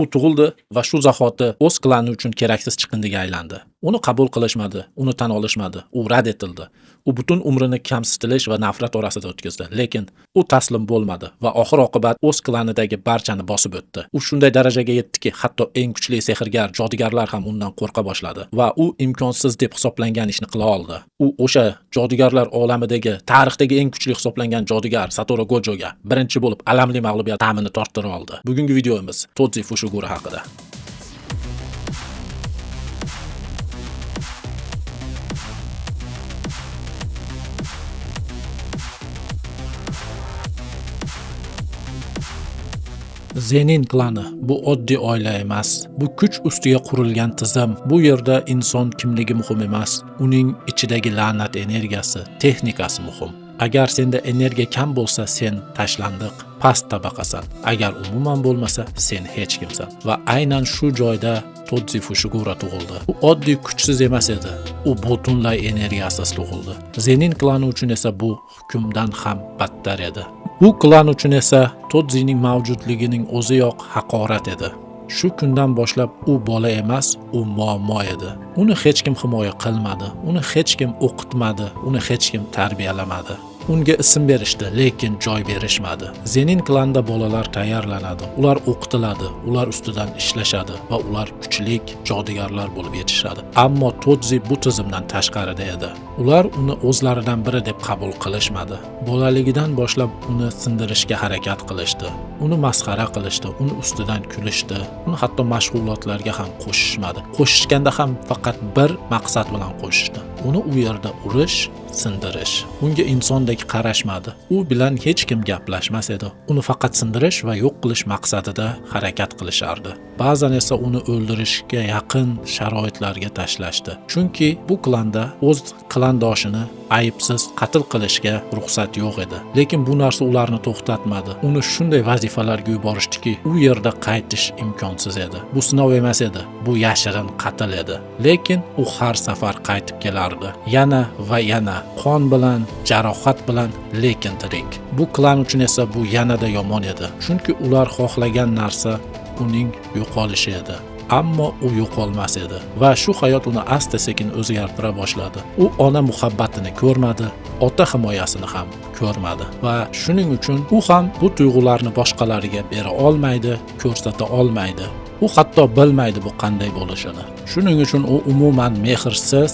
U tug'ildi va shu zahoti o'z klani uchun keraksiz chiqindiga aylandi. Uni qabul qilishmadi, uni tan olishmadi, u rad etildi. U butun umrini kamsitilish va nafrat orasida o'tkazdi, lekin u taslim bo'lmadi va oxir-oqibat o'z klanidagi barchani bosib o'tdi. U shunday darajaga yetdiki, hatto eng kuchli sehrgar, jodugarlar ham undan qo'rqa boshladi va u imkonsiz deb hisoblangan ishni qila oldi. U o'sha jodugarlar olamidagi, tarixdagi eng kuchli hisoblangan jodugar Satoru Gojoga birinchi bo'lib alamli mag'lubiyat ta'mini torttira oldi. Bugungi videomiz Toji Fushiguro haqida. Zenin klani bu oddiy oila emas. Bu kuch ustiga qurilgan tizim. Bu yerda inson kimligi muhim emas, uning ichidagi la'nat energiyasi, texnikasi muhim. Agar senda energiya kam bo'lsa, sen tashlandiq, past tabaqasan. Agar umuman bo'lmasa, sen hech kimsan. Va aynan shu joyda Toji Fushiguro tug'ildi. U oddiy kuchsiz emas edi. U butunlay energiyasiz tug'ildi. Zenin klani uchun esa bu hukmdan ham battar edi. Bu klan uchun esa Tojining mavjudligining o'ziyoq haqorat edi. Shu kundan boshlab u bola emas, u muammo edi. Uni hech kim himoya qilmadi, uni hech kim o'qitmadi, uni hech kim tarbiyalamadi. Unga ism berishdi, lekin joy berishmadi. Zenin klanida bolalar tayyorlanadi, ular o'qitiladi, ular ustidan ishlashadi va ular kuchlik jodugarlar bo'lib yetishadi. Ammo Toji bu tizimdan tashqarida edi. Ular uni o'zlaridan biri deb qabul qilishmadi. Bolaligidan boshlab uni sindirishga harakat qilishdi. Uni masxara qilishdi, uni ustidan kulishdi. Uni hatto mashg'ulotlarga ham qo'shishmadi. Qo'shishganda ham faqat bir maqsad bilan qo'shishdi. Uni u yerda urish, sindirish. Unga insondek qarashmadi. U bilan hech kim gaplashmas edi. Uni faqat sindirish va yo'q qilish maqsadida harakat qilishardi. Ba'zan esa uni o'ldirishga yaqin sharoitlarga tashlashdi. Chunki bu klanda o'z klandoshini aybsiz qatl qilishga ruxsat yo'q edi. Lekin bu narsa ularni to'xtatmadi. Uni shunday vazifalarga yuborishdiki, u yerda qaytish imkonsiz edi. Bu sinov emas edi, bu yashirin qatl edi. Lekin u har safar qaytib kelardi. Yana va yana, qon bilan, jarohat bilan, lekin tirik. Bu klan uchun esa bu yanada yomon edi. Chunki ular xohlagan narsa uning yo'qolishi edi. Ammo u yo'qolmas edi va shu hayot uni asta-sekin o'zgartira boshladi. U ona muhabbatini ko'rmadi, ota himoyasini ham ko'rmadi va shuning uchun u ham bu tuyg'ularni boshqalarga bera olmaydi, ko'rsata olmaydi. U hatto bilmaydi bu qanday bo'lishini. Shuning uchun u umuman mehrsiz,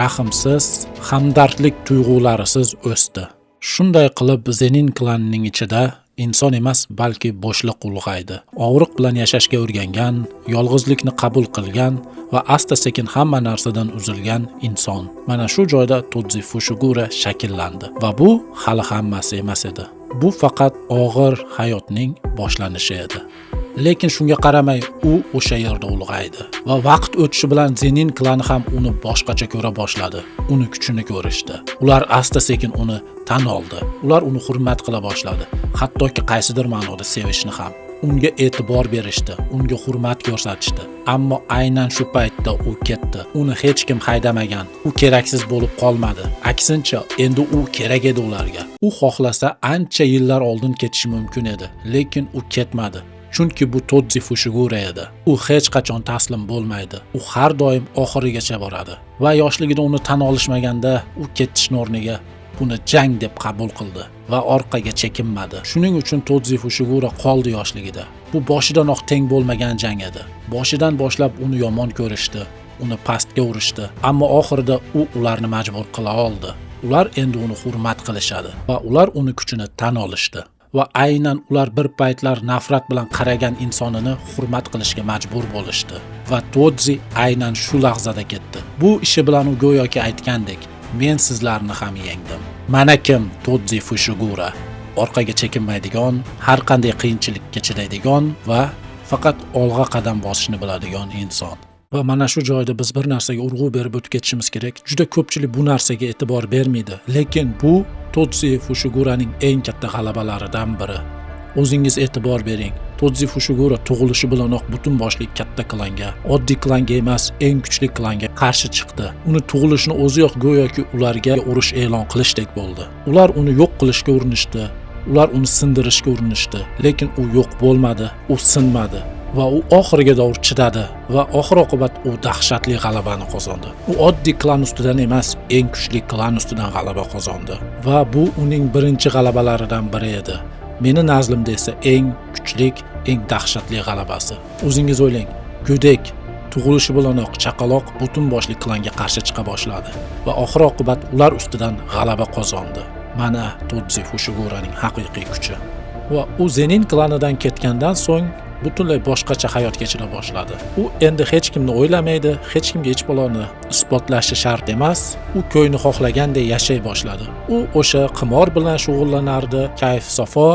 rahmsiz, hamdardlik tuyg'ularisiz o'sdi. Shunday qilib Zenin klanining ichida inson emas, balki bo'shliq ulg'aydi. Og'riq bilan yashashga o'rgangan, yolg'izlikni qabul qilgan va asta-sekin hamma narsadan uzilgan inson. Mana shu joyda Toji Fushiguro shakllandi va bu hali hammasi emas edi. Bu faqat og'ir hayotning boshlanishi edi. Lekin shunga qaramay u o'sha yerda ulg'aydi va vaqt o'tishi bilan Zenin klani ham uni boshqacha ko'ra boshladi. Uni kuchini ko'rishdi. Ular asta-sekin uni tan oldi. Ular uni hurmat qila boshladi. Hattoki qaysidir ma'noda sevishni ham. Unga e'tibor berishdi, unga hurmat ko'rsatishdi. Ammo aynan shu paytda u ketdi. Uni hech kim haydamagan. U keraksiz bo'lib qolmadi. Aksincha, endi u kerak edi ularga. U xohlasa ancha yillar oldin ketishi mumkin edi, lekin u ketmadi. Chunki bu Toji Fushiguro edi. U hech qachon taslim bo'lmaydi. U har doim oxirigacha boradi. Va yoshligida uni tan olishmaganda u ketishning o'rniga buni jang deb qabul qildi va orqaga chekinmadi. Shuning uchun Toji Fushiguro qoldi yoshligida. Bu boshidanoq teng bo'lmagan jang edi. Boshidan boshlab uni yomon ko'rishdi, uni pastga urishdi, ammo oxirida u ularni majbur qila oldi. Ular endi uni hurmat qilishadi va ular uni kuchini tan olishdi. Va aynan ular bir paytlar nafrat bilan qaragan insonini hurmat qilishga majbur bo'lishdi. Va Toji aynan shu lahzada ketdi. Bu ishi bilan u go'yoki aytgandek, men sizlarni ham yengdim. Mana kim Toji Fushiguro. Orqaga chekinmaydigan, har qanday qiyinchilikka chidaydigan va faqat olg'a qadam bosishni biladigan inson. Va mana shu joyda biz bir narsaga urg'u berib o'tib ketishimiz kerak. Juda ko'pchilik bu narsaga e'tibor bermaydi, lekin bu Toji Fushiguroning eng katta g'alabalaridan biri. O'zingiz e'tibor bering. Toji Fushiguro tug'ilishi bilanoq butun boshli katta klanga, oddiy klanga emas, eng kuchli klanga qarshi chiqdi. Uni tug'ilishini o'ziyoq go'yoki ularga urush e'lon qilishdek bo'ldi. Ular uni yo'q qilishga urinishdi. Ular uni sindirishga urinishdi, lekin u yo'q bo'lmadi, u sinmadi. va u oxiriga davr chidadi va oxir-oqibat u dahshatli g'alabani qozondi. U oddiy klan ustidan emas, eng kuchli klan ustidan g'alaba qozondi va bu uning birinchi g'alabalaridan biri edi. Meni nazrimda esa eng kuchli, eng dahshatli g'alabasi. O'zingiz o'ylang, go'dak tug'ilishi bilanoq chaqaloq butun boshli klanga qarshi chiqa boshladi va oxir-oqibat ular ustidan g'alaba qozondi. Mana Todzi Fushiguraning haqiqiy kuchi. Va u Zenin klanidan ketgandan so'ng butunlay boshqacha hayot kechira boshladi. U endi hech kimni o'ylamaydi, hech kimga hech baloni isbotlashi shart emas. U ko'ngli xohlagandek yashay boshladi. U o'sha qimor bilan shug'ullanardi, kayf safo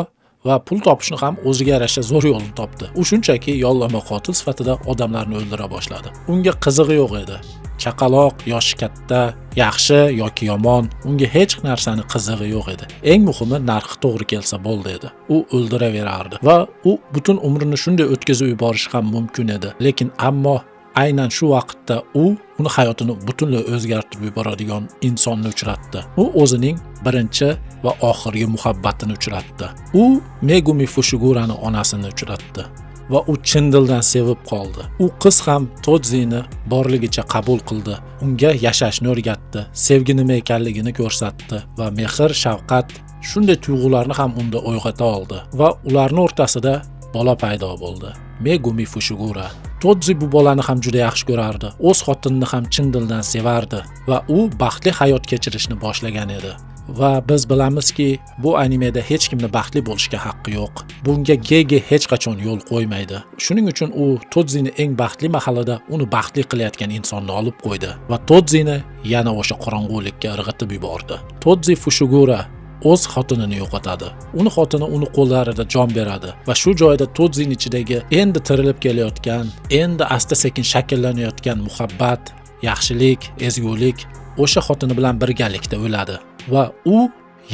va pul topishni ham o'ziga yarasha zo'r yo'lni topdi. U shunchaki yollama qotil sifatida odamlarni o'ldira boshladi. Unga qizig'i yo'q edi. Chaqaloq, yoshi katta, yaxshi yoki yomon, unga hech narsani qizig'i yo'q edi. Eng muhimi narxi to'g'ri kelsa bo'ldi edi. U o'ldiraverardi va u butun umrini shunday o'tkazib yuborish ham mumkin edi. Lekin ammo aynan shu vaqtda uni hayotini butunlay o'zgartirib yuboradigan insonni uchratdi. U o'zining birinchi va oxirgi muhabbatini uchratdi. U Megumi Fushigurani onasini uchratdi va u chin dildan sevib qoldi. U qiz ham Todzini borligicha qabul qildi. Unga yashashni o'rgatdi, sevgi nima ekanligini ko'rsatdi va mehr, shafqat shunday tuyg'ularni ham unda uyg'ota oldi va ularning o'rtasida bola paydo bo'ldi. Megumi Fushigura. Todzi bu bolani ham juda yaxshi ko'rardi. O'z xotinini ham chin dildan sevardi va u baxtli hayot kechirishni boshlagan edi. Va biz bilamizki, bu animeda hech kimni baxtli bo'lishga haqqi yo'q. Bunga Gege hech qachon yo'l qo'ymaydi. Shuning uchun u Todzini eng baxtli mahalida uni baxtli qilayotgan insonni olib qo'ydi va Todzini yana o'sha qorong'ulikka irg'itib yubordi. Todzi Fushigura o'z xotinini yo'qotadi. Uni xotini uni qo'llarida jon beradi va shu joyda Todzini ichidagi endi tirilib kelayotgan, endi asta-sekin shakllanayotgan muhabbat, yaxshilik, ezgulik o'sha xotini bilan birgalikda o'ladi va u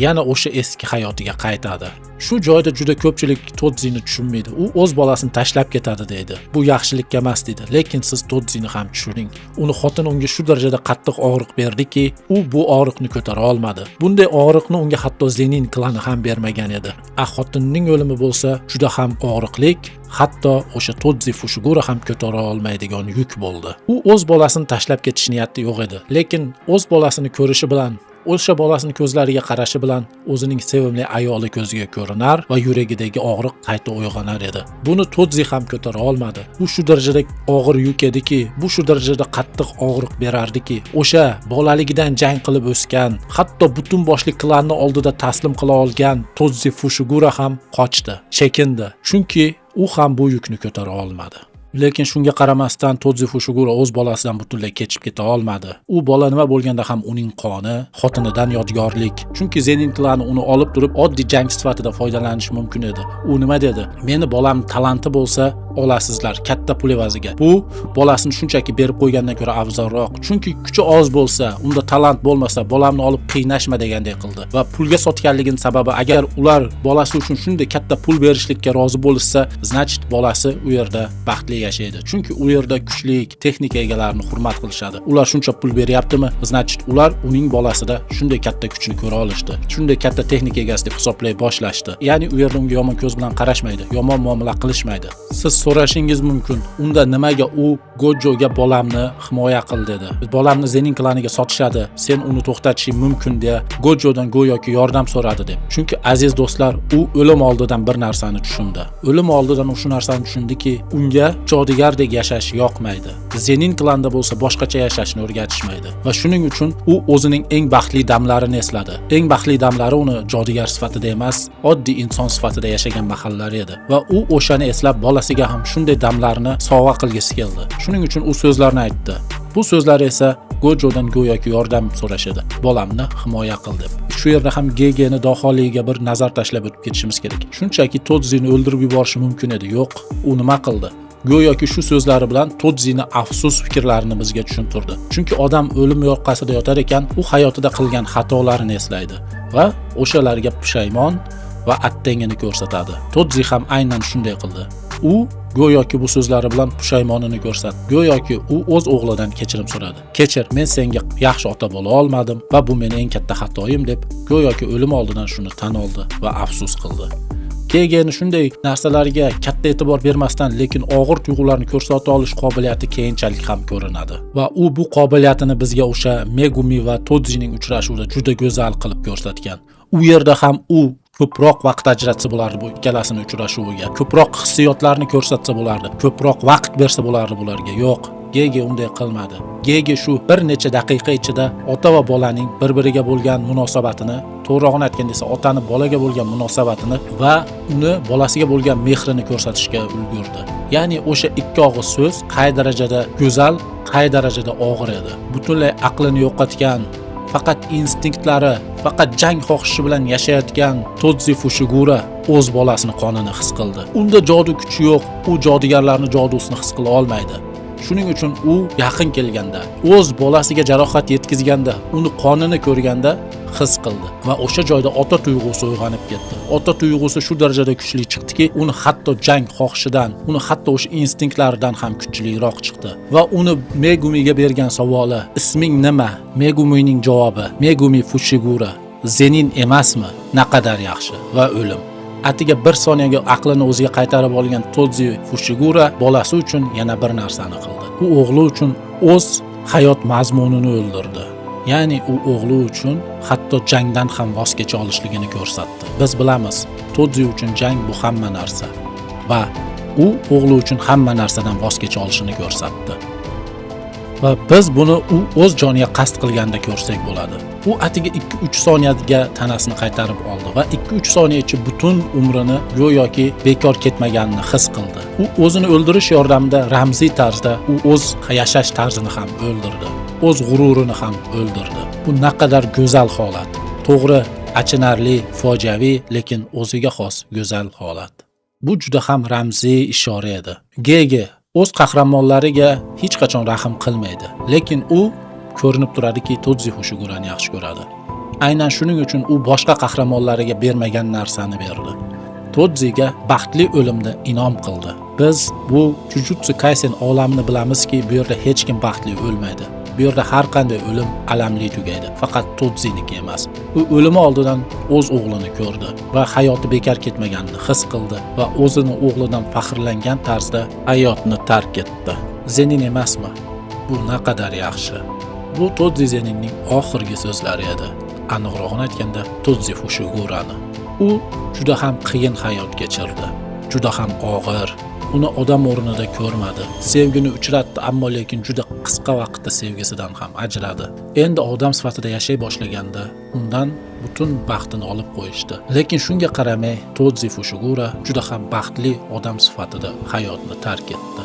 yana o'sha eski hayotiga qaytadi. Shu joyda juda ko'pchilik Todzini tushunmaydi. U o'z bolasini tashlab ketadi deydi. Bu yaxshilikka emas deydi. Lekin siz Todzini ham tushuning. Uni xotini unga shu darajada qattiq og'riq berdiki, u bu og'riqni ko'tara olmadi. Bunday og'riqni unga hatto Zenin klani ham bermagan edi. Xotinning o'limi bo'lsa, juda ham og'riqlik, hatto o'sha Todzi Fushigura ham ko'tara olmaydigan yuk bo'ldi. U o'z bolasini tashlab ketish niyati yo'q edi. Lekin o'z bolasini ko'rishi bilan o'sha bolasini ko'zlariga qarashi bilan o'zining sevimli ayoli ko'ziga ko'rinar va yuragidagi og'riq qayta uyg'onar edi. Buni Todzi ham ko'tara olmadi. Bu shu darajada og'ir yuk ediki, bu shu darajada qattiq og'riq berardiki, o'sha bolaligidan jang qilib o'sgan, hatto butun boshli klanni oldida taslim qila olgan Todzi Fushigura ham qochdi, chekindi. Chunki u ham bu yukni ko'tara olmadi. Lekin shunga qaramasdan Todzi Fushigura o'z bolasidan butunlay kechib keta olmadi. U bola nima bo'lganda ham uning qoni, xotinidan yodgorlik. Chunki Zenin klani uni olib turib oddiy jangchi sifatida foydalanish mumkin edi. U nima dedi? Meni bolam talanti bo'lsa, olasizlar katta pul evaziga. Bu bolasini shunchaki berib qo'ygandan ko'ra afzalroq. Chunki kuchi oz bo'lsa, unda talant bo'lmasa, bolamni olib qiynashma degandek qildi. Va pulga sotganligini sababi agar ular bolasi uchun shunday katta pul berishlikka rozi bo'lsa, значит bolasi u yerda baxtli yashaydi. Chunki u yerda kuchlik, texnika egalarini hurmat qilishadi. Ular shuncha pul beryaptimi? Значит ular uning bolasida shunday katta kuchni ko'ra olishdi. Shunday katta texnika egasi deb hisoblay boshlashdi. Ya'ni u yerda unga yomon ko'z bilan qarashmaydi, yomon muomala qilishmaydi. Siz so'rashingiz mumkin, unda nimaga u Gojoga bolamni himoya qil dedi. Bolamni Zenin klaniga sotishadi, sen uni to'xtatishing mumkin deya Gojodan go'yoki yordam so'radi deb. Chunki aziz do'stlar, u o'lim oldidan bir narsani tushundi. O'lim oldidan u shu narsani tushundiki, unga jodigardek yashash yoqmaydi. Zenin klanda bo'lsa boshqacha yashashni o'rgatishmaydi va shuning uchun u o'zining eng baxtli damlarini esladi. Eng baxtli damlari uni jodigar sifatida emas, oddiy inson sifatida yashagan mahallari edi va u o'shani eslab bolasiga ham shunday damlarni sovg'a qilgisi keldi. Shuning uchun u so'zlarni aytdi. Bu so'zlar esa Gojodan go'yoki yordam so'rashadi. Bolamni himoya qil deb. Shu yerda ham Gegeni doholigiga bir nazar tashlab o'tib ketishimiz kerak. Shunchaki Todzini o'ldirib yuborishi mumkin edi. Yo'q, u nima qildi? Go'yoki shu so'zlari bilan Todzini afsus fikrlarini bizga tushuntirdi. Chunki odam o'lim yoqasida yotar ekan, u hayotida qilgan xatolarini eslaydi va o'shalarga pushaymon va attangini ko'rsatadi. Todzi ham aynan shunday qildi. U go'yoki bu so'zlari bilan pushaymonini ko'rsatdi. Go'yoki u o'z o'g'lidan kechirim so'radi. Kechir, men senga yaxshi ota bo'la olmadim va bu mening eng katta xatoyim deb go'yoki o'lim oldidan shuni tan oldi va afsus qildi. Gegeni shunday narsalarga katta e'tibor bermasdan, lekin og'ir tuyg'ularni ko'rsata olish qobiliyati keyinchalik ham ko'rinadi. Va u bu qobiliyatini bizga o'sha Megumi va Tojining uchrashuvida juda go'zal qilib ko'rsatgan. U yerda ham u ko'proq vaqt ajratsa bo'lardi bu ikkalasini uchrashuviga. Ko'proq hissiyotlarni ko'rsatsa bo'lardi. Ko'proq vaqt bersa bo'lardi bularga. Yo'q, Gege unday qilmadi. Gege shu bir necha daqiqa ichida ota va bolaning bir-biriga bo'lgan munosabatini, to'g'rirog'ini aytganda esa otani bolaga bo'lgan munosabatini va uni bolasiga bo'lgan mehrini ko'rsatishga ulgurdi. Ya'ni o'sha ikki og'iz so'z qay darajada go'zal, qay darajada og'ir edi. Butunlay aqlini yo'qotgan, faqat instinktlari, faqat jang xohishi bilan yashayotgan Toji Fushigura o'z bolasini qonini his qildi. Unda jodu kuchi yo'q, u jodugarlarning jodusini his qila olmaydi. Shuning uchun u yaqin kelganda, o'z bolasiga jarohat yetkazganda, uni qonini ko'rganda his qildi va o'sha joyda ota tuyg'usi uyg'onib ketdi. Ota tuyg'usi shu darajada kuchli chiqdiki, uni hatto jang xohishidan, uni hatto o'sha instinktlaridan ham kuchliroq chiqdi. Va uni Megumiga bergan savoli, "Isming nima?" Megumining javobi, "Megumi Fushigura." Zenin emasmi? Naqadar yaxshi va o'lim. Atiga bir soniyaga aqlini o'ziga qaytarib olgan Toji Fushigura bolasi uchun yana bir narsani qildi. U o'g'li uchun o'z hayot mazmunini o'ldirdi. Ya'ni u o'g'li uchun hatto jangdan ham voz kecha olishligini ko'rsatdi. Biz bilamiz, Toji uchun jang bu hamma narsa va u o'g'li uchun hamma narsadan voz kecha olishini ko'rsatdi. Va biz buni u o'z joniga qasd qilganda ko'rsak bo'ladi. U atiga 2-3 soniyada tanasini qaytarib oldi va 2-3 soniya ichida butun umrini go'yoki bekor ketmaganini his qildi. U o'zini o'ldirish yordamida ramziy tarzda u o'z yashash tarzini ham o'ldirdi. O'z g'ururini ham o'ldirdi. Bu naqadar go'zal holat. To'g'ri, achinarli, fojiaviy, lekin o'ziga xos go'zal holat. Bu juda ham ramziy ishora edi. Gege o'z qahramonlariga hech qachon rahm qilmaydi, lekin u ko'rinib turadiki, Toji Fushigurani yaxshi ko'radi. Aynan shuning uchun u boshqa qahramonlariga bermagan narsani berdi. Tojiga baxtli o'limni inom qildi. Biz bu Jujutsu Kaisen olamini bilamizki, bu yerda hech kim baxtli o'lmaydi. Bu yerda har qanday o'lim alamli tugaydi, faqat Toji'niki emas. U o'limi oldidan o'z o'g'lini ko'rdi va hayoti bekor ketmaganini his qildi va o'zini o'g'lidan faxrlangan tarzda hayotni tark etdi. Zenin emasmi? Bu naqadar yaxshi. Bu Toji Zeninning oxirgi so'zlari edi. Aniqrog'ini aytganda, Toji Fushigurani. U juda ham qiyin hayot kechirdi. Juda ham og'ir. Uni odam o'rnida ko'rmadi. Sevgini uchratdi, ammo lekin juda qisqa vaqtda sevgisidan ham ajradi. Endi odam sifatida yashay boshlaganda undan butun baxtini olib qo'yishdi. Lekin shunga qaramay, Toji Fushigura juda ham baxtli odam sifatida hayotni tark etdi.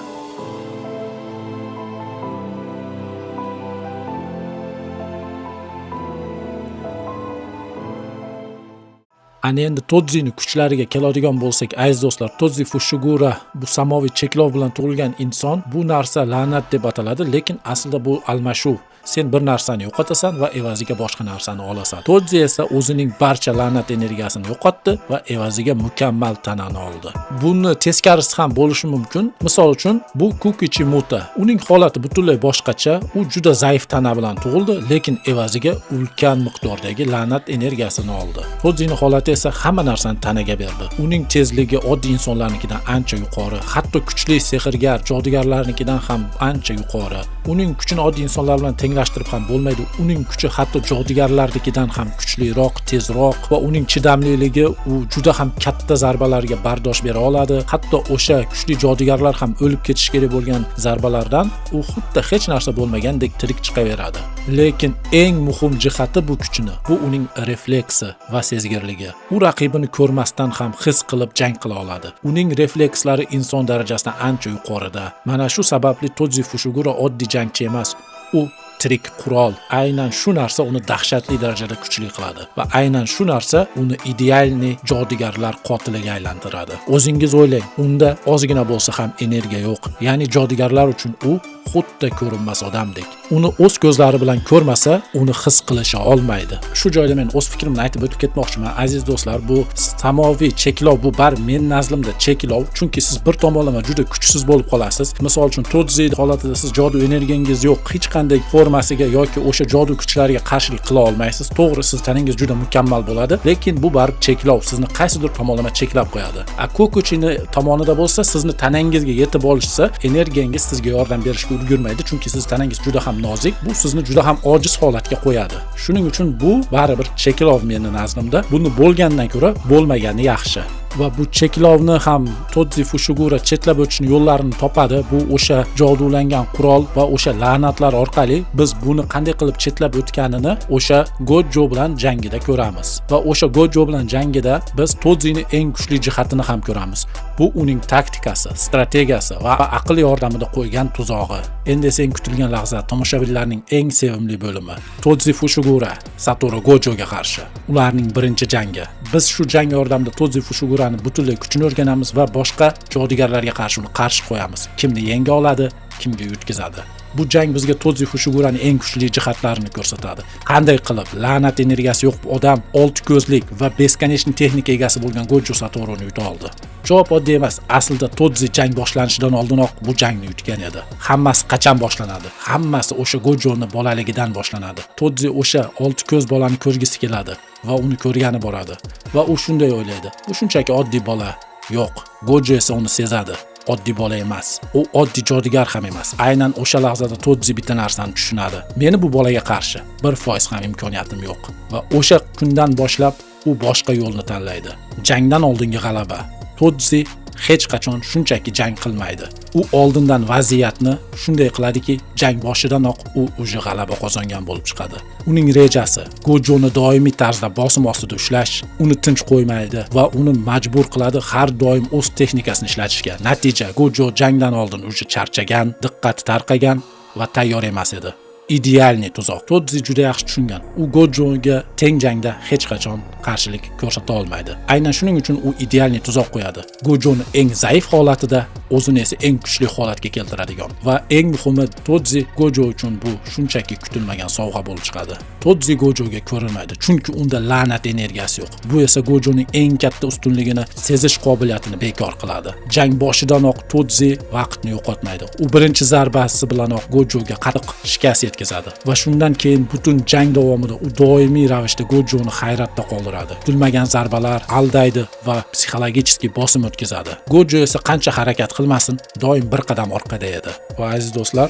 Ana endi Tojining kuchlariga keladigan bo'lsak, aziz do'stlar, Toji Fushigura bu samoviy cheklov bilan tug'ilgan inson. Bu narsa la'nat deb ataladi, lekin aslida bu almashuv. Sen bir narsani yo'qotasan va evaziga boshqa narsani olasan. Toji esa o'zining barcha la'nat energiyasini yo'qotdi va evaziga mukammal tanani oldi. Buni teskarisi ham bo'lishi mumkin. Misol uchun, bu Kukichimuta. Uning holati butunlay boshqacha. U juda zaif tana bilan tug'ildi, lekin evaziga ulkan miqdordagi la'nat energiyasini oldi. Tojining holati esa hamma narsani tanaga berdi. Uning tezligi oddiy insonlarnikidan ancha yuqori, hatto kuchli sehrgar, jodugarlarnikidan ham ancha yuqori. Uning kuchini oddiy insonlar bilan tenglashtirib ham bo'lmaydi. Uning kuchi hatto jodugarlarnikidan ham kuchliroq, tezroq va uning chidamliligi u juda ham katta zarbalarga bardosh bera oladi. Hatto o'sha kuchli jodugarlar ham o'lib ketish kerak bo'lgan zarbalardan u xuddi hech narsa bo'lmagandek tirik chiqaveradi. Lekin eng muhim jihati bu kuchini, bu uning refleksi va sezgirligi. U raqibini ko'rmasdan ham his qilib jang qila oladi. Uning reflekslari inson darajasidan ancha yuqorida. Mana shu sababli Toji Fushigura oddiy jangchi emas. U tirik qurol. Aynan shu narsa uni dahshatli darajada kuchli qiladi va aynan shu narsa uni idealniy jodugarlar qotiliga aylantiradi. O'zingiz o'ylang, unda ozgina bo'lsa ham energiya yo'q. Ya'ni jodugarlar uchun u xuddi ko'rinmas odamdek. Uni o'z ko'zlari bilan ko'rmasa, uni his qilisha olmaydi. Shu joyda men o'z fikrimni aytib o'tib ketmoqchiman. Aziz do'stlar, bu samoviy cheklov, bu bar men nazlimda cheklov, chunki siz bir tomonlama juda kuchsiz bo'lib qolasiz. Misol uchun Todzi holatida siz jodu energiyangiz yo'q, hech qanday formasiga yoki o'sha jodu kuchlariga qarshilik qila olmaysiz. To'g'ri, siz taningiz juda mukammal bo'ladi, lekin bu bar cheklov, sizni qaysidir tomonlama cheklab qo'yadi. Kokuchini tomonida bo'lsa, sizni tanangizga yetib olishsa, energiyangiz sizga yordam berishga ulgurmaydi, chunki siz tanangiz juda ham nozik, bu sizni juda ham ojiz holatga qo'yadi. Shuning uchun bu baribir cheklov meni nazrimda. Buni bo'lgandan ko'ra bo'lmagani yaxshi. Va bu cheklovni ham Todzi Fushigura chetlab o'tishni yo'llarini topadi. Bu o'sha jodulangan qurol va o'sha la'natlar orqali biz buni qanday qilib chetlab o'tganini o'sha Gojo bilan jangida ko'ramiz. Va o'sha Gojo bilan jangida biz Todzining eng kuchli jihatini ham ko'ramiz. Bu uning taktikasi, strategiyasi va aql yordamida qo'ygan tuzog'i. Endi esa eng kutilgan lahza, tomoshabinlarning eng sevimli bo'limi. Todzi Fushigura Satoru Gojoga qarshi. Ularning birinchi jangi. Biz shu jang yordamida Todzi Fushigurani butunlay kuchini o'rganamiz va boshqa jodugarlarga qarshi uni qarshi qo'yamiz. Kimni yenga oladi, kimga yutkazadi. Bu jang bizga Todzi Fushiguraning eng kuchli jihatlarini ko'rsatadi. Qanday qilib la'nat energiyasi yo'q odam olti ko'zlik va beskonechniy texnika egasi bo'lgan Gojo Satoruni yuta oldi. Javob oddiy emas. Aslida Todzi jang boshlanishidan oldinoq bu jangni yutgan edi. Hammasi qachon boshlanadi? Hammasi o'sha Gojoni bolaligidan boshlanadi. Todzi o'sha olti ko'z bolani ko'rgisi keladi va uni ko'rgani boradi. Va u shunday o'ylaydi. Bu shunchaki oddiy bola. Yo'q, Gojo esa uni sezadi. Oddiy bola emas. U oddiy jodugar ham emas. Aynan o'sha lahzada Todzi bitta narsani tushunadi. Meni bu bolaga qarshi 1% ham imkoniyatim yo'q. Va o'sha kundan boshlab u boshqa yo'lni tanlaydi. Jangdan oldingi g'alaba. Todzi hech qachon shunchaki jang qilmaydi. U oldindan vaziyatni shunday qiladiki, jang boshidanoq u o'sha g'alaba qozongan bo'lib chiqadi. Uning rejasi Gojoni doimiy tarzda bosim ostida ushlash, uni tinch qo'ymaydi va uni majbur qiladi har doim o'z texnikasini ishlatishga. Natija Gojo jangdan oldin o'sha charchagan, diqqati tarqagan va tayyor emas edi. Idealniy tuzoq. Todzi juda yaxshi tushungan. U Gojoga teng jangda hech qachon qarshilik ko'rsata olmaydi. Aynan shuning uchun u idealniy tuzoq qo'yadi. Gojoni eng zaif holatida o'zini esa eng kuchli holatga keltiradigan. Va eng muhimi, Todzi Gojo uchun bu shunchaki kutilmagan sovg'a bo'lib chiqadi. Todzi Gojoga ko'rinmaydi, chunki unda la'nat energiyasi yo'q. Bu esa Gojoning eng katta ustunligini sezish qobiliyatini bekor qiladi. Jang boshidanoq Todzi vaqtni yo'qotmaydi. U birinchi zarbasi bilanoq Gojoga qattiq shikast yetkazadi va shundan keyin butun jang davomida u doimiy ravishda Gojoni hayratda qoldiradi. Kutilmagan zarbalar aldaydi va psixologik bosim o'tkazadi. Gojo esa qancha harakat qilmasin, doim bir qadam orqada edi. Va aziz do'stlar,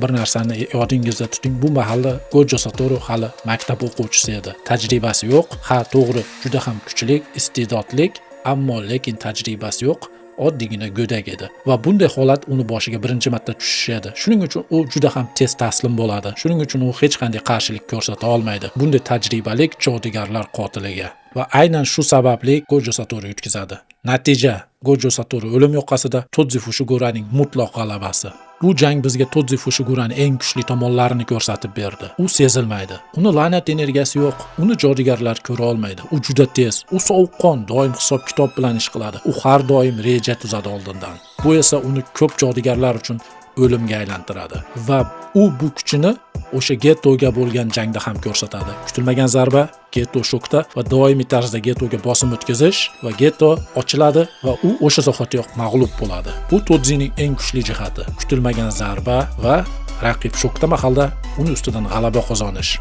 bir narsani yodingizda tuting. Bu mahalla Gojo Satoru hali maktab o'quvchisi edi. Tajribasi yo'q. Ha, to'g'ri, juda ham kuchli, iste'dodli, ammo lekin tajribasi yo'q. Oddiygina go'dak edi va bunday holat uni boshiga birinchi marta tushishi edi. Shuning uchun u juda ham tez taslim bo'ladi. Shuning uchun u hech qanday qarshilik ko'rsata olmaydi bunday tajribali jodugarlar qotiliga. Va aynan shu sababli Gojo Satoru yutkazadi. Natija Gojo Satoru o'lim yoqasida Todzi Fushiguraning mutlaq g'alabasi. Bu jang bizga Todzi Fushiguraning eng kuchli tomonlarini ko'rsatib berdi. U sezilmaydi. Uni la'nat energiyasi yo'q. Uni jodugarlar ko'ra olmaydi. U juda tez, u sovuqqon, doim hisob-kitob bilan ish qiladi. U har doim reja tuzadi oldindan. Bu esa uni ko'p jodugarlar uchun o'limga aylantiradi va u bu kuchini o'sha Getoga bo'lgan jangda ham ko'rsatadi. Kutilmagan zarba, Geto shokda va doimiy tarzda Getoga bosim o'tkazish va Geto ochiladi va u o'sha zahotiyoq mag'lub bo'ladi. Bu Todzining eng kuchli jihati. Kutilmagan zarba va raqib shokda mahalda uni ustidan g'alaba qozonish.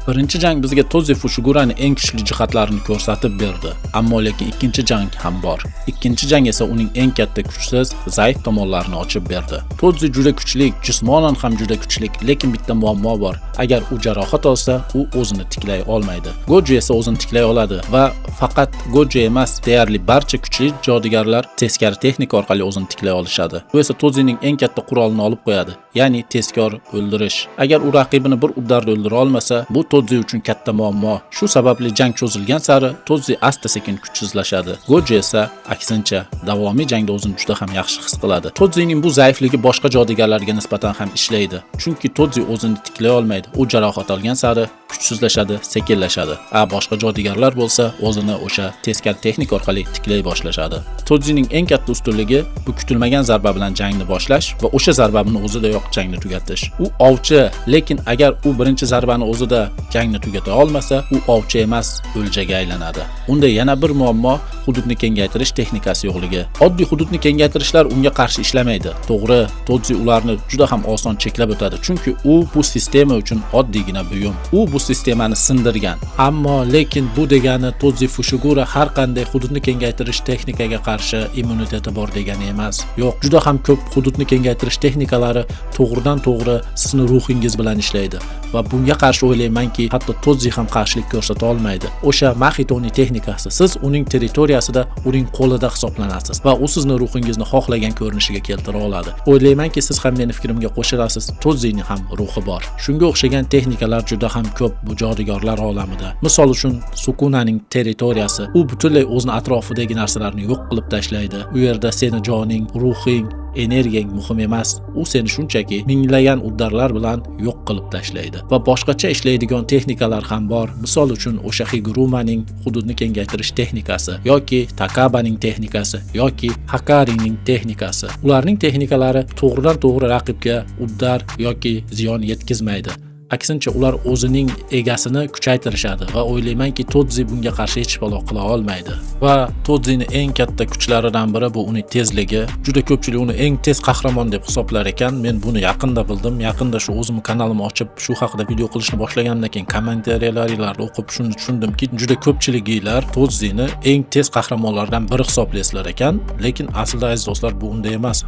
Birinchi jang bizga Todzi Fushiguraning eng kuchli jihatlarini ko'rsatib berdi, ammo lekin ikkinchi jang ham bor. Ikkinchi jang esa uning eng katta kuchsiz, zaif tomonlarini ochib berdi. Todzi juda kuchli, jismonan ham juda kuchli, lekin bitta muammo bor. Agar u jarohat olsa, u o'zini tiklay olmaydi. Gojo esa o'zini tiklay oladi va faqat Gojo emas, deyarli barcha kuchli jodugarlar teskari texnika orqali o'zini tiklay olishadi. Bu esa Todzining eng katta qurolini olib qo'yadi, ya'ni tezkor o'ldirish. Agar u raqibini bir udarda o'ldira olmasa, bu Todzi uchun katta muammo. Shu sababli jang cho'zilgan sari Todzi asta-sekin kuchsizlashadi. Gojo esa aksincha davomiy jangda o'zini juda ham yaxshi his qiladi. Todzining bu zaifligi boshqa jodugarlarga nisbatan ham ishlaydi. Chunki Todzi o'zini tiklay olmaydi. U jarohat olgan sari kuchsizlashadi, sekinlashadi. Boshqa jodugarlar bo'lsa, o'zini o'sha teskari texnika orqali tiklay boshlashadi. Todzining eng katta ustunligi bu kutilmagan zarba bilan jangni boshlash va o'sha zarbani o'zidayoq jangni tugatish. U ovchi, lekin agar u birinchi zarbani o'zida jangni tugata olmasa, u ovchi emas, o'ljaga aylanadi. Unda yana bir muammo hududni kengaytirish texnikasi yo'qligi. Oddiy hududni kengaytirishlar unga qarshi ishlamaydi. To'g'ri, Todzi ularni juda ham oson cheklab o'tadi, chunki u bu sistema uchun oddiygina buyum. U bu sistemani sindirgan. Ammo lekin bu degani Todzi Fushigura har qanday hududni kengaytirish texnikaga qarshi immuniteti bor degani emas. Yo'q, juda ham ko'p hududni kengaytirish texnikalari to'g'ridan-to'g'ri sizni ruhingiz bilan ishlaydi va bunga qarshi o'ylaymanki, hatto Todzi ham qarshilik ko'rsata olmaydi. O'sha Mahitoni texnikasi, siz uning territoriyasida, uning qo'lida hisoblanasiz va u sizni ruhingizni xohlagan ko'rinishiga keltira oladi. O'ylaymanki, siz ham meni fikrimga qo'shilasiz. Todzining ham ruhi bor. Shunga o'xshagan texnikalar juda ham ko'p bu jodugarlar olamida. Misol uchun Sukunaning territoriyasi, u butunlay o'zining atrofidagi narsalarni yo'q qilib tashlaydi. U yerda seni joning, ruhing, energiyang muhim emas. U seni shunchaki minglagan uddarlar bilan yo'q qilib tashlaydi. Va boshqacha ishlaydigan texnikalar ham bor. Misol uchun o'sha Higurumaning hududni kengaytirish texnikasi yoki Takabaning texnikasi yoki Hakarining texnikasi. Ularning texnikalari to'g'ridan-to'g'ri raqibga uddar yoki ziyon yetkazmaydi. Aksincha ular o'zining egasini kuchaytirishadi va o'ylaymanki Todzi bunga qarshi hech balo qila olmaydi. Va Todzining eng katta kuchlaridan biri bu uning tezligi. Juda ko'pchilik uni eng tez qahramon deb hisoblar ekan. Men buni yaqinda bildim. Yaqinda shu o'zim kanalimni ochib shu haqida video qilishni boshlaganimdan keyin kommentariyalarni o'qib shuni tushundimki, juda ko'pchiliklar Todzini eng tez qahramonlardan biri hisoblaysizlar ekan, lekin aslida aziz do'stlar bu unday emas.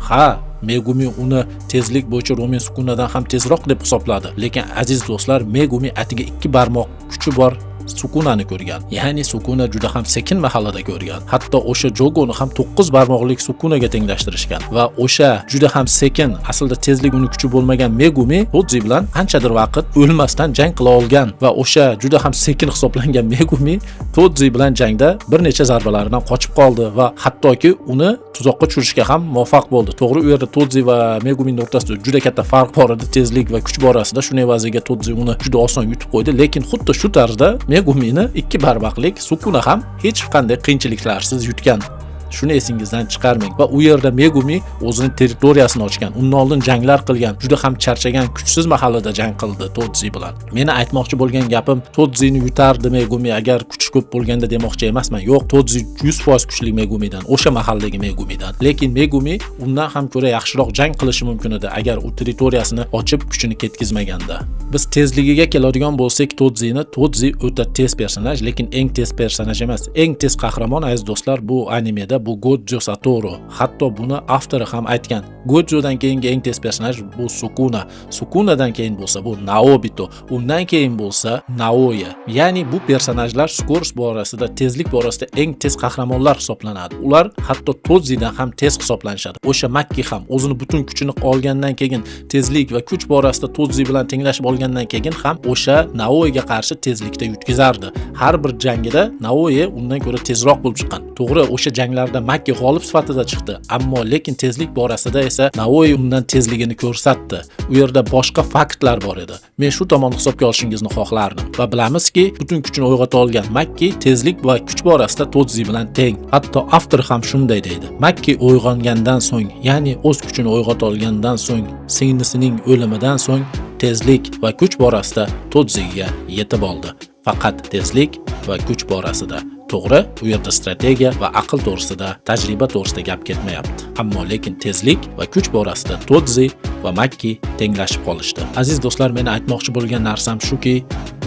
Megumi uni tezlik bo'yicha Romen Sukunadan ham tezroq deb hisobladi. Lekin aziz do'stlar, Megumi atiga 2 barmoq kuchi bor Sukunani ko'rgan. Ya'ni Sukuna juda ham sekin mahallada ko'rgan. Hatto o'sha Jogoni ham 9 barmoqlik Sukunaga tenglashtirishgan va o'sha juda ham sekin, aslida tezlik uni kuchi bo'lmagan Megumi Todzi bilan qanchadir vaqt o'lmasdan jang qila olgan va o'sha juda ham sekin hisoblangan Megumi Todzi bilan jangda bir necha zarbalaridan qochib qoldi va hattoki uni tuzoqqa tushirishga ham muvaffaq bo'ldi. To'g'ri, u yerda Todzi va Megumining o'rtasida juda katta farq bor edi, tezlik va kuch borasida. Shuning evaziga Todzi uni juda oson yutib qo'ydi, lekin xuddi shu tarzda Megumini 2 barmoqlik Sukuna ham hech qanday qiyinchiliklarsiz yutgan. Shuni esingizdan chiqarmang. Va u yerda Megumi o'zining territoriyasini ochgan, undan oldin janglar qilgan, juda ham charchagan, kuchsiz mahallada jang qildi Todzi bilan. Meni aytmoqchi bo'lgan gapim, Todzini yutardi Megumi agar kuchi ko'p bo'lganda demoqchi emasman. Yo'q, Todzi 100% kuchli Megumidan, o'sha mahalladagi Megumidan. Lekin Megumi undan ham ko'ra yaxshiroq jang qilishi mumkin edi agar u territoriyasini ochib kuchini ketkizmaganda. Biz tezligiga keladigan bo'lsak, Todzi o'ta tez personaj, lekin eng tez personaj emas. Eng tez qahramon aziz do'stlar bu animeda bu Gojo Satoru. Hatto buni avtori ham aytgan. Gojodan keyingi eng tez personaj bu Sukuna. Sukunadan keyin bo'lsa bu Naobito. Undan keyin bo'lsa Naoya. Ya'ni bu personajlar skorost borasida, tezlik borasida eng tez qahramonlar hisoblanadi. Ular hatto Todzidan ham tez hisoblanishadi. O'sha Makki ham o'zini butun kuchini olgandan keyin, tezlik va kuch borasida Todzi bilan tenglashib olgandan keyin ham o'sha Naoyaga qarshi tezlikda yutkazardi. Har bir jangida Naoya undan ko'ra tezroq bo'lib chiqqan. To'g'ri, o'sha janglarda Makki g'olib sifatida chiqdi, ammo lekin tezlik borasida esa Naoya undan tezligini ko'rsatdi. U yerda boshqa faktlar bor edi. Men shu tomonni hisobga olishingizni xohlardim. Va bilamizki, butun kuchini uyg'ota olgan Makki tezlik va kuch borasida Todzi bilan teng. Hatto avtor ham shunday deydi. Makki uyg'ongandan so'ng, ya'ni o'z kuchini uyg'ota olgandan so'ng, singlisining o'limidan so'ng tezlik va kuch borasida Todziga yetib oldi. Faqat tezlik va kuch borasida. To'g'ri, u yerda strategiya va aql to'g'risida, tajriba to'g'risida gap ketmayapti. Ammo lekin tezlik va kuch borasida Todzi va Makki tenglashib qolishdi. Aziz do'stlar, meni aytmoqchi bo'lgan narsam shuki,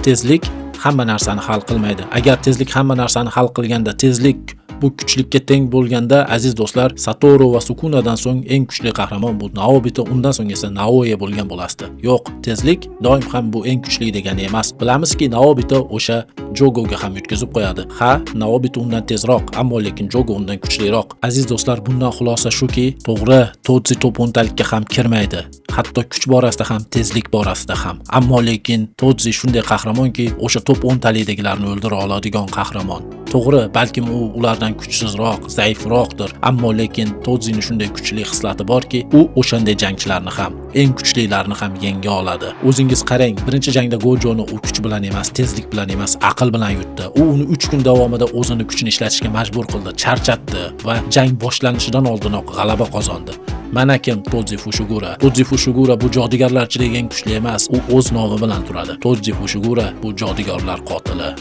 tezlik hamma narsani hal qilmaydi. Agar tezlik hamma narsani hal qilganda, tezlik bu kuchlikka teng bo'lganda, aziz do'stlar, Satoru va Sukunadan so'ng eng kuchli qahramon bu Naobito, undan so'ng esa Naoya bo'lgan bo'lasdi. Yo'q, tezlik doim ham bu eng kuchli degani emas. Bilamizki, Naobito o'sha Jogoga ham yutkazib qo'yadi. Naobito undan tezroq, ammo lekin Jogo undan kuchliroq. Aziz do'stlar, bundan xulosa shuki, to'g'ri, Todzi top o'ntalikka ham kirmaydi. hatto kuch borasida ham, tezlik borasida ham. Ammo lekin Todzi shunday qahramonki, o'sha top 10 talidagilarni o'ldira oladigan qahramon. To'g'ri, balkim u ulardan kuchsizroq, zaifroqdir, ammo lekin Todzining shunday kuchli xislati borki, u o'shanday jangchilarni ham, eng kuchlilarni ham yenga oladi. O'zingiz qarang, birinchi jangda Gojoni u kuch bilan emas, tezlik bilan emas, aql bilan yutdi. U uni 3 kun davomida o'zini kuchini ishlatishga majbur qildi, charchatdi va jang boshlanishidan oldinoq g'alaba qozondi. Mana kim Todzi Fushigura. Todzi Fushigura bu jodugarlar ichidagi eng kuchli emas, u o'z nomi bilan turadi. Todzi Fushigura bu jodugarlar qotili.